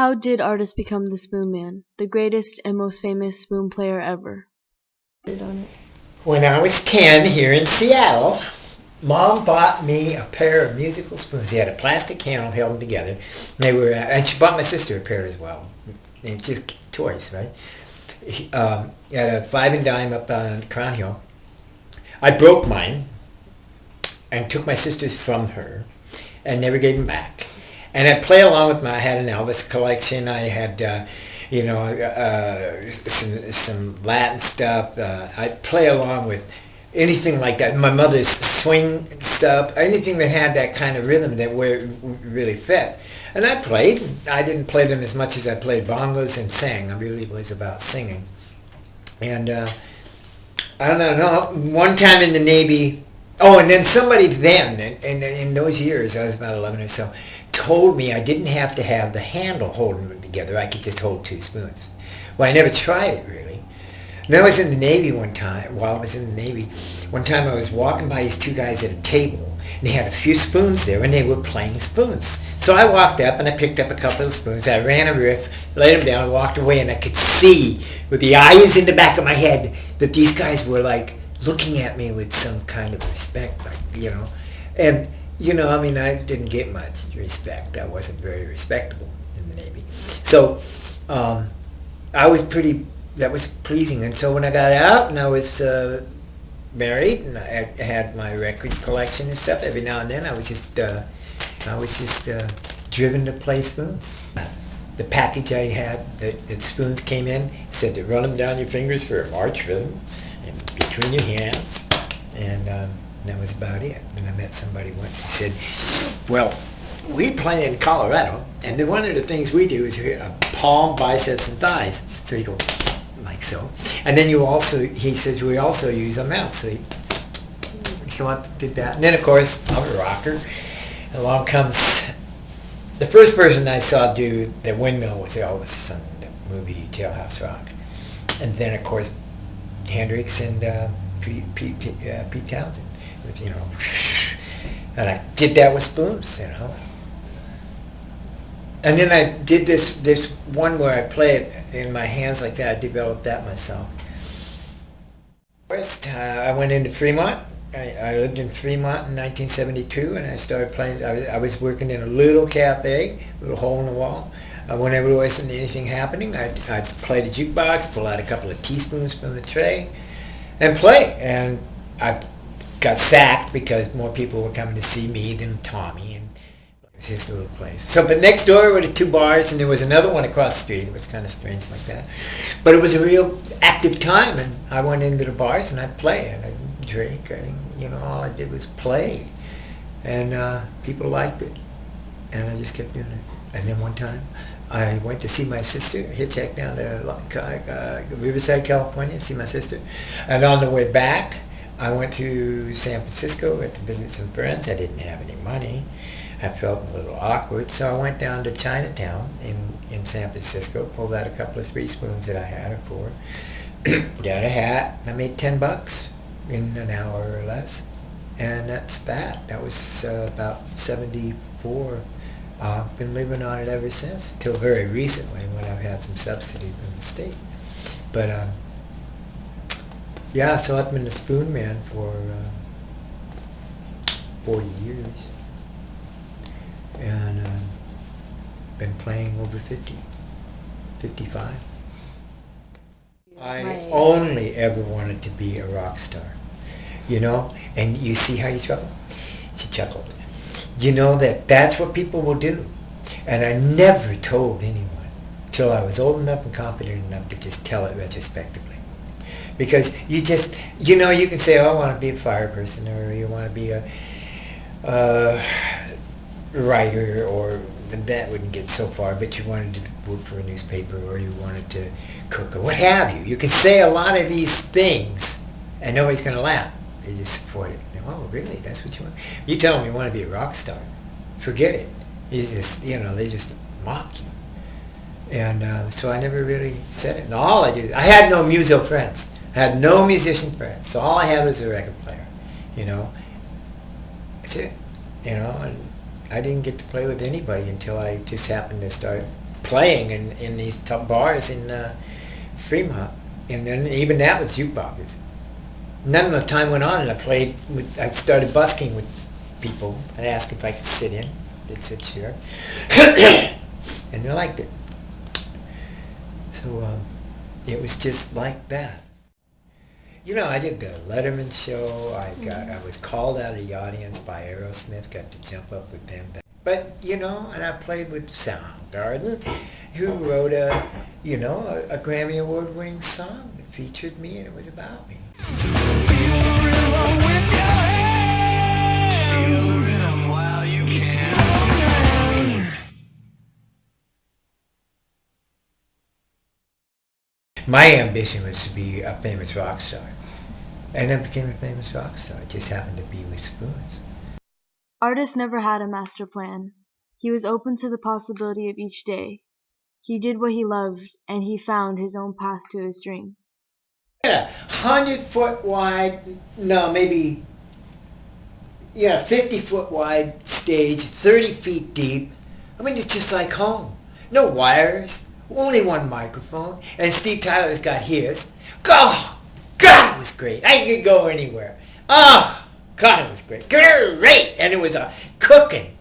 How did Artis become the Spoonman, the greatest and most famous spoon player ever? When I was 10 here in Seattle, Mom bought me a pair of musical spoons. They had a plastic handle, held them together. And she bought my sister a pair as well. And just toys, right? At a five and dime up on Crown Hill. I broke mine and took my sister's from her and never gave them back. And I'd play along with I had an Elvis collection. I had, some Latin stuff. I'd play along with anything like that. My mother's swing stuff, anything that had that kind of rhythm that really fit. And I played. I didn't play them as much as I played bongos and sang. I really was about singing. And I don't know, one time in the Navy, and then somebody then, in those years, I was about 11 or so, told me I didn't have to have the handle holding them together. I could just hold two spoons. Well, I never tried it, really. And I was in the Navy one time. While I was in the Navy, one time I was walking by these two guys at a table, and they had a few spoons there, and they were playing spoons. So I walked up, and I picked up a couple of spoons. I ran a riff, laid them down, and walked away, and I could see, with the eyes in the back of my head, that these guys were, like, looking at me with some kind of respect, And, I didn't get much respect. I wasn't very respectable in the Navy. So, that was pleasing. And so when I got out and I was married and I had my record collection and stuff, every now and then I was just driven to play spoons. The package I had, that spoons came in, said to run them down your fingers for a march rhythm and between your hands. And that was about it. And I met somebody once who said, well, we play in Colorado, and then one of the things we do is palm, biceps, and thighs. So you go like so. And then he says, we also use a mouth. So I did that. And then, of course, I'm a rocker. Along comes the first person I saw do the windmill was Elvis on the movie Jailhouse Rock. And then, of course, Hendrix and Pete Townsend. And I did that with spoons, And then I did this one where I play it in my hands like that. I developed that myself. First, I went into Fremont. I lived in Fremont in 1972, and I started playing. I was working in a little cafe, a little hole in the wall. Whenever there wasn't anything happening, I'd play the jukebox, pull out a couple of teaspoons from the tray, and play. And I got sacked because more people were coming to see me than Tommy, and it was his little place. So, but next door were the two bars, and there was another one across the street. It was kind of strange like that. But it was a real active time, and I went into the bars, and I'd play, and I'd drink, and all I did was play. And people liked it, and I just kept doing it. And then one time, I went to see my sister, hitchhiked down to Riverside, California, to see my sister. And on the way back, I went to San Francisco to visit some friends. I didn't have any money. I felt a little awkward, so I went down to Chinatown in San Francisco, pulled out a couple of 3 spoons that I had, or 4, got a hat, and I made $10 in an hour or less. And that's that. That was about 74. I've been living on it ever since, until very recently when I've had some subsidies from the state. But yeah, so I've been a spoon man for 40 years, and been playing over 55. I only ever wanted to be a rock star, and you see how you chuckle? She chuckled. That's what people will do. And I never told anyone till I was old enough and confident enough to just tell it retrospectively. Because you just, you can say, I want to be a fire person, or you want to be a writer, or that wouldn't get so far, but you wanted to work for a newspaper, or you wanted to cook, or what have you. You can say a lot of these things, and nobody's going to laugh. They just support it. Oh, really? That's what you want? You tell them you want to be a rock star. Forget it. You just, they just mock you. And so I never really said it. And all I did, I had no muso friends. I had no musician friends. So all I had was a record player, That's it. And I didn't get to play with anybody until I just happened to start playing in these top bars in Fremont, and then even that was jukeboxes. And then the time went on, and I started busking with people. I asked if I could sit in. They'd sit here, and they liked it. So it was just like that. You know, I did the Letterman show. I was called out of the audience by Aerosmith. Got to jump up with them. But you know, and I played with Soundgarden, who wrote a Grammy Award-winning song that featured me, and it was about me. My ambition was to be a famous rock star, and I became a famous rock star. It just happened to be with spoons. Artis never had a master plan. He was open to the possibility of each day. He did what he loved, and he found his own path to his dream. Yeah, 100-foot wide, no, maybe, 50-foot wide stage, 30 feet deep. I mean, it's just like home. No wires, only one microphone, and Steve Tyler's got his. Oh, God, it was great. I could go anywhere. Oh, God, it was great. Great! And it was cooking.